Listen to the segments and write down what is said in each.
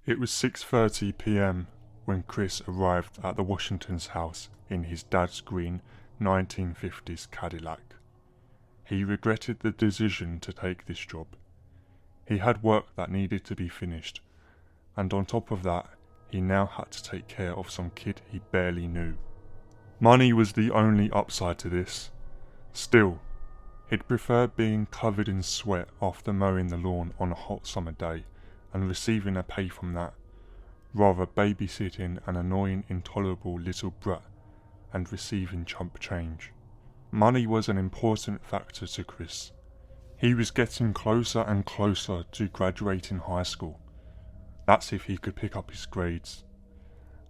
It was 6:30 p.m. when Chris arrived at the Washingtons' house in his dad's green 1950s Cadillac. He regretted the decision to take this job. He had work that needed to be finished, and on top of that, he now had to take care of some kid he barely knew. Money was the only upside to this. Still, he'd prefer being covered in sweat after mowing the lawn on a hot summer day and receiving a pay from that, rather babysitting an annoying, intolerable little brat and receiving chump change. Money was an important factor to Chris. He was getting closer and closer to graduating high school. That's if he could pick up his grades.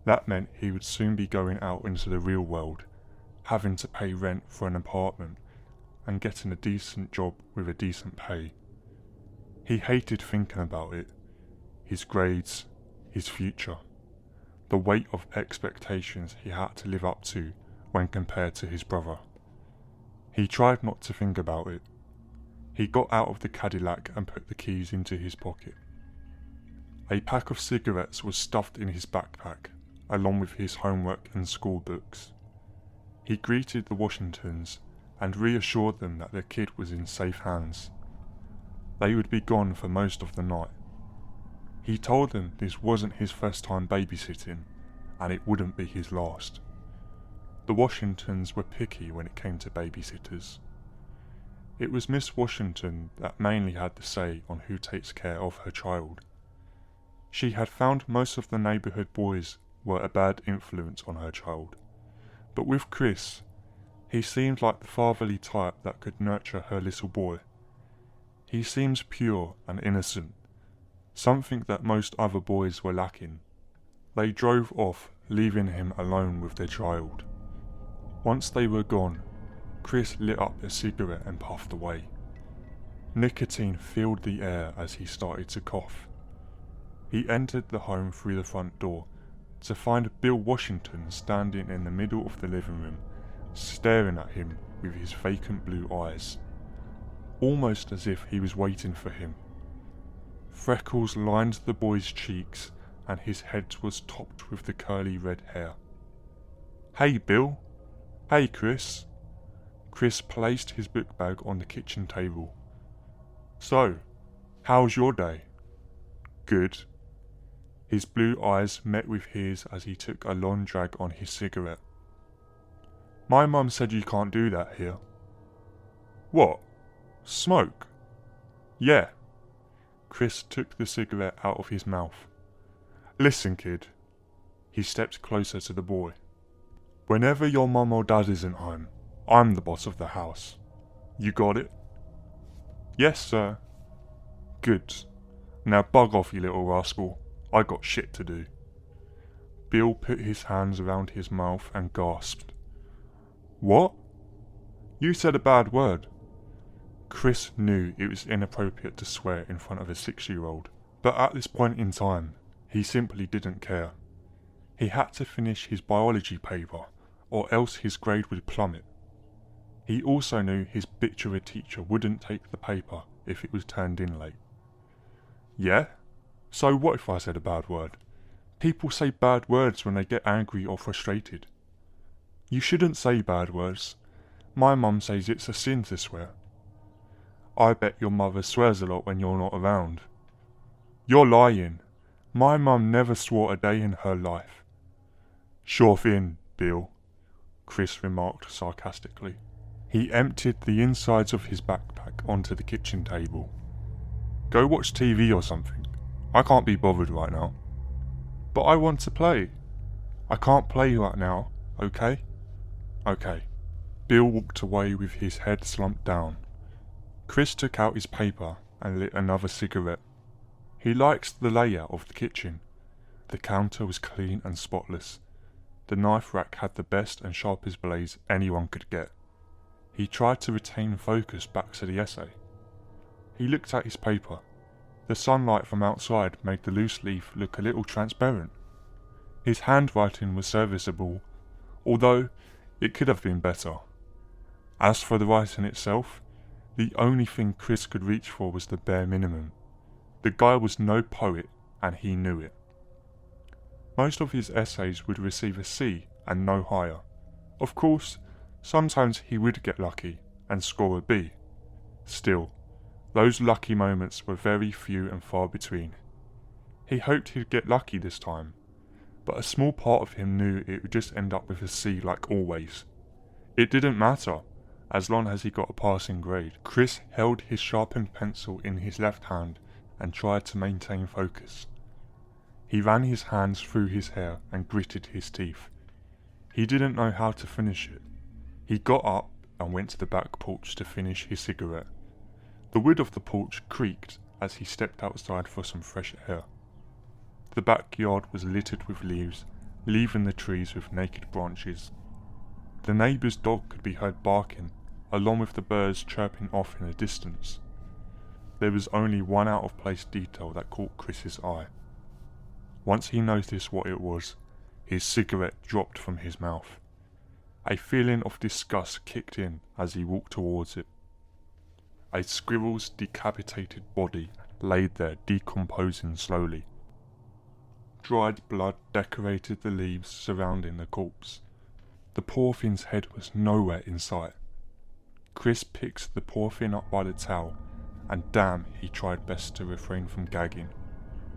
That meant he would soon be going out into the real world, having to pay rent for an apartment and getting a decent job with a decent pay. He hated thinking about it. His grades, his future, the weight of expectations he had to live up to when compared to his brother. He tried not to think about it. He got out of the Cadillac and put the keys into his pocket. A pack of cigarettes was stuffed in his backpack, along with his homework and school books. He greeted the Washingtons and reassured them that their kid was in safe hands. They would be gone for most of the night. He told them this wasn't his first time babysitting, and it wouldn't be his last. The Washingtons were picky when it came to babysitters. It was Miss Washington that mainly had the say on who takes care of her child. She had found most of the neighbourhood boys were a bad influence on her child, but with Chris, he seemed like the fatherly type that could nurture her little boy. He seems pure and innocent, something that most other boys were lacking. They drove off, leaving him alone with their child. Once they were gone, Chris lit up a cigarette and puffed away. Nicotine filled the air as he started to cough. He entered the home through the front door to find Bill Washington standing in the middle of the living room, staring at him with his vacant blue eyes, almost as if he was waiting for him. Freckles lined the boy's cheeks and his head was topped with the curly red hair. "Hey Bill." "Hey Chris." Chris placed his book bag on the kitchen table. "So, how's your day?" "Good." His blue eyes met with his as he took a long drag on his cigarette. "My mum said you can't do that here." "What? Smoke?" "Yeah." Chris took the cigarette out of his mouth. "Listen, kid." He stepped closer to the boy. "Whenever your mum or dad isn't home, I'm the boss of the house. You got it?" "Yes, sir." "Good. Now bug off, you little rascal. I got shit to do." Bill put his hands around his mouth and gasped. "What? You said a bad word." Chris knew it was inappropriate to swear in front of a 6-year-old, but at this point in time, he simply didn't care. He had to finish his biology paper, or else his grade would plummet. He also knew his bitch of a teacher wouldn't take the paper if it was turned in late. "Yeah? So what if I said a bad word? People say bad words when they get angry or frustrated." "You shouldn't say bad words. My mum says it's a sin to swear." "I bet your mother swears a lot when you're not around." "You're lying. My mum never swore a day in her life." "Sure thing, Bill," Chris remarked sarcastically. He emptied the insides of his backpack onto the kitchen table. "Go watch TV or something. I can't be bothered right now." "But I want to play." "I can't play right now, okay?" "Okay." Bill walked away with his head slumped down. Chris took out his paper and lit another cigarette. He liked the layout of the kitchen. The counter was clean and spotless. The knife rack had the best and sharpest blades anyone could get. He tried to retain focus back to the essay. He looked at his paper. The sunlight from outside made the loose leaf look a little transparent. His handwriting was serviceable, although it could have been better. As for the writing itself, the only thing Chris could reach for was the bare minimum. The guy was no poet, and he knew it. Most of his essays would receive a C and no higher. Of course, sometimes he would get lucky and score a B. Still, those lucky moments were very few and far between. He hoped he'd get lucky this time, but a small part of him knew it would just end up with a C like always. It didn't matter, as long as he got a passing grade. Chris held his sharpened pencil in his left hand and tried to maintain focus. He ran his hands through his hair and gritted his teeth. He didn't know how to finish it. He got up and went to the back porch to finish his cigarette. The wood of the porch creaked as he stepped outside for some fresh air. The backyard was littered with leaves, leaving the trees with naked branches. The neighbour's dog could be heard barking, along with the birds chirping off in the distance. There was only one out-of-place detail that caught Chris's eye. Once he noticed what it was, his cigarette dropped from his mouth. A feeling of disgust kicked in as he walked towards it. A squirrel's decapitated body laid there decomposing slowly. Dried blood decorated the leaves surrounding the corpse. The poor thing's head was nowhere in sight. Chris picked the poor thing up by the tail, and damn, he tried best to refrain from gagging,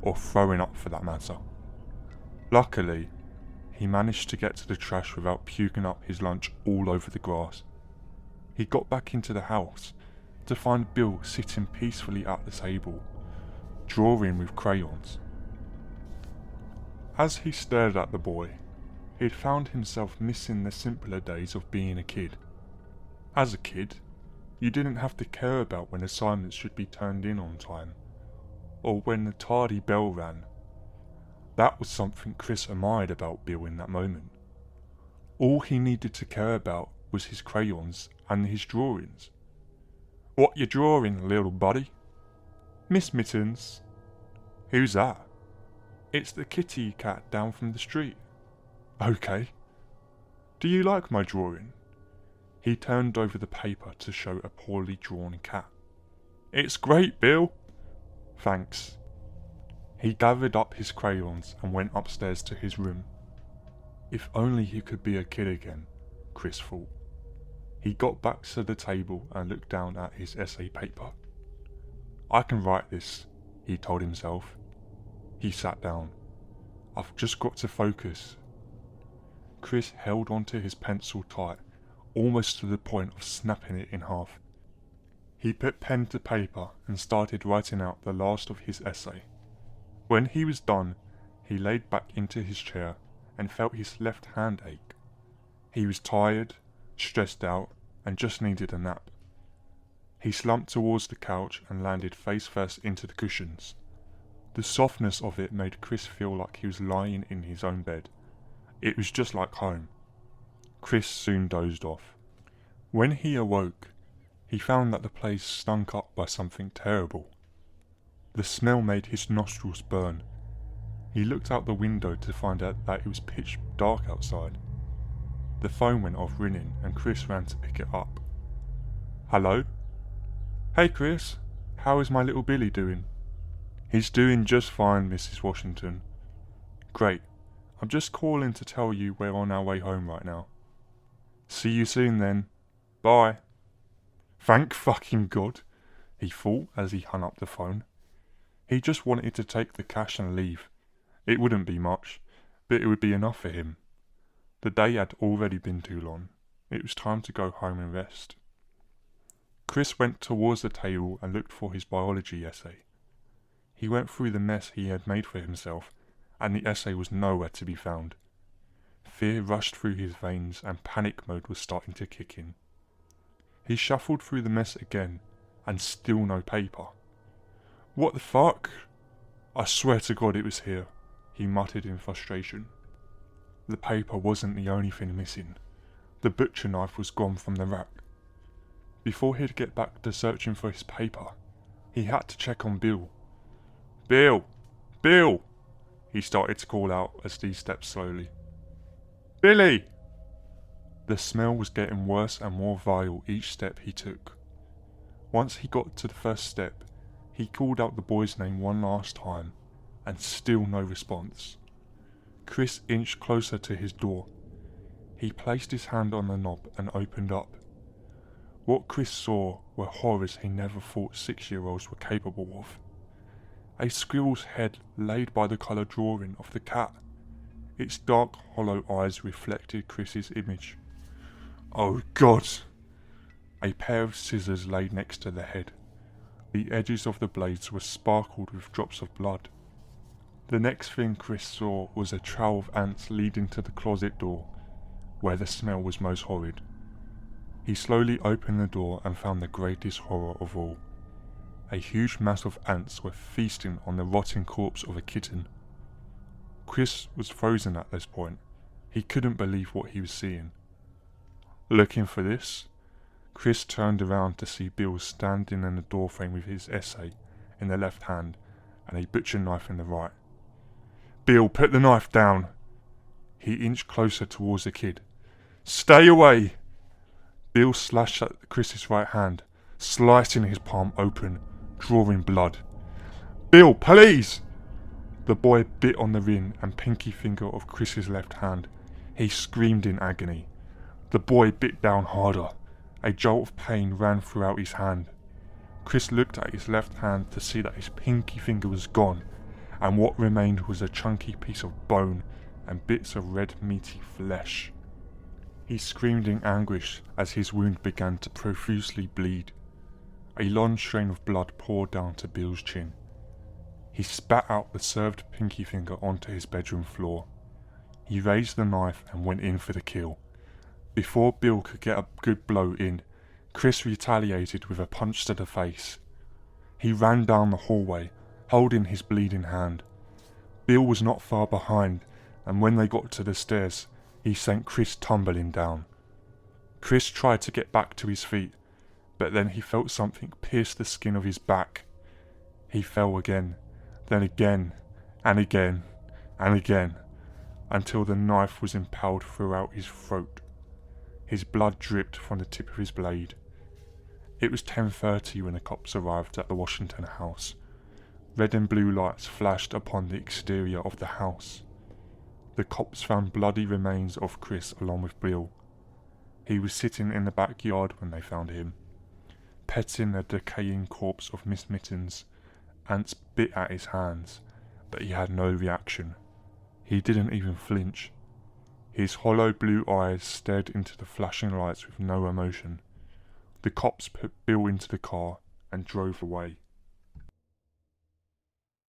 or throwing up for that matter. Luckily, he managed to get to the trash without puking up his lunch all over the grass. He got back into the house to find Bill sitting peacefully at the table, drawing with crayons. As he stared at the boy, he had found himself missing the simpler days of being a kid. As a kid, you didn't have to care about when assignments should be turned in on time, or when the tardy bell rang. That was something Chris admired about Bill in that moment. All he needed to care about was his crayons and his drawings. "What you drawing, little buddy?" "Miss Mittens." "Who's that?" "It's the kitty cat down from the street." "Okay. Do you like my drawing?" He turned over the paper to show a poorly drawn cat. "It's great, Bill." "Thanks." He gathered up his crayons and went upstairs to his room. If only he could be a kid again, Chris thought. He got back to the table and looked down at his essay paper. "I can write this," he told himself. He sat down. "I've just got to focus." Chris held onto his pencil tight, almost to the point of snapping it in half. He put pen to paper and started writing out the last of his essay. When he was done, he laid back into his chair and felt his left hand ache. He was tired, stressed out, and just needed a nap. He slumped towards the couch and landed face first into the cushions. The softness of it made Chris feel like he was lying in his own bed. It was just like home. Chris soon dozed off. When he awoke, he found that the place stunk up by something terrible. The smell made his nostrils burn. He looked out the window to find out that it was pitch dark outside. The phone went off ringing and Chris ran to pick it up. "Hello?" "Hey Chris, how is my little Billy doing?" "He's doing just fine, Mrs. Washington." "Great. I'm just calling to tell you we're on our way home right now." "See you soon then. Bye." Thank fucking God, he thought as he hung up the phone. He just wanted to take the cash and leave. It wouldn't be much, but it would be enough for him. The day had already been too long. It was time to go home and rest. Chris went towards the table and looked for his biology essay. He went through the mess he had made for himself, and the essay was nowhere to be found. Fear rushed through his veins and panic mode was starting to kick in. He shuffled through the mess again, and still no paper. "What the fuck? I swear to God it was here," he muttered in frustration. The paper wasn't the only thing missing. The butcher knife was gone from the rack. Before he'd get back to searching for his paper, he had to check on Bill. "Bill! Bill!" he started to call out as he stepped slowly. "Billy!" The smell was getting worse and more vile each step he took. Once he got to the first step, he called out the boy's name one last time, and still no response. Chris inched closer to his door. He placed his hand on the knob and opened up. What Chris saw were horrors he never thought 6-year-olds were capable of. A squirrel's head laid by the colour drawing of the cat. Its dark, hollow eyes reflected Chris's image. Oh God! A pair of scissors lay next to the head. The edges of the blades were sparkled with drops of blood. The next thing Chris saw was a trail of ants leading to the closet door, where the smell was most horrid. He slowly opened the door and found the greatest horror of all. A huge mass of ants were feasting on the rotting corpse of a kitten. Chris was frozen at this point. He couldn't believe what he was seeing. Looking for this, Chris turned around to see Bill standing in the doorframe with his essay in the left hand and a butcher knife in the right. "Bill, put the knife down!" He inched closer towards the kid. "Stay away!" Bill slashed at Chris's right hand, slicing his palm open, drawing blood. "Bill, please!" The boy bit on the ring and pinky finger of Chris's left hand. He screamed in agony. The boy bit down harder. A jolt of pain ran throughout his hand. Chris looked at his left hand to see that his pinky finger was gone, and what remained was a chunky piece of bone and bits of red meaty flesh. He screamed in anguish as his wound began to profusely bleed. A long strain of blood poured down to Bill's chin. He spat out the served pinky finger onto his bedroom floor. He raised the knife and went in for the kill. Before Bill could get a good blow in, Chris retaliated with a punch to the face. He ran down the hallway, holding his bleeding hand. Bill was not far behind, and when they got to the stairs, he sent Chris tumbling down. Chris tried to get back to his feet, but then he felt something pierce the skin of his back. He fell again, then again, and again, and again, until the knife was impaled throughout his throat. His blood dripped from the tip of his blade. It was 10:30 when the cops arrived at the Washington house. Red and blue lights flashed upon the exterior of the house. The cops found bloody remains of Chris along with Bill. He was sitting in the backyard when they found him, petting the decaying corpse of Miss Mittens. Ants bit at his hands, but he had no reaction. He didn't even flinch. His hollow blue eyes stared into the flashing lights with no emotion. The cops put Bill into the car and drove away.